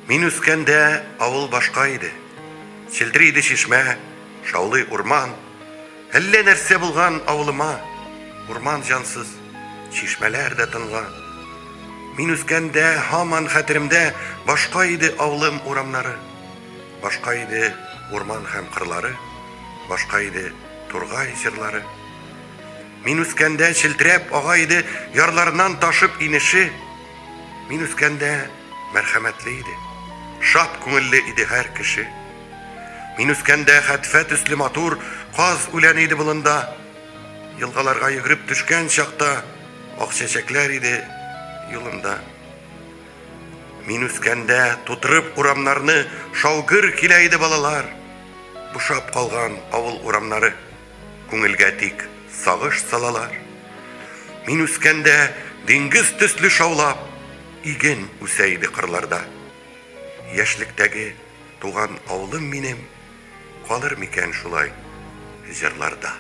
Мин үскәндә авыл башка иде. Челтер иде чишмә, шаулый урман. Әллә нәрсә булган авылыма. Урман җансыз, чишмәләр дә тынган. Мин үскәндә һаман хәтеремдә башка иде авылым урамнары. Башка иде урман һәм кырлары. Башка иде тургай җырлары. Мин үскәндә челтерәп ага иде ярларыннан ташып инеше. Мин үскәндә мәрхәмәтле иде. Шат күңелле иде һәр кеше. Мин үскәндә хәтфә төсле матур каз үлән иде болында. Елгаларга йөгереп төшкән чакта ак чәчәкләр иде юлында. Мин үскәндә тутырып урамнарны шаугыр килә иде балалар. Бушап калган авыл урамнары күңелгә тик сагыш салалар. Мин үскәндә диңгез төсле шаулап иген үсә иде кырларда. Яшьлектәге туган авылым минем калыр микән шулай җырларда.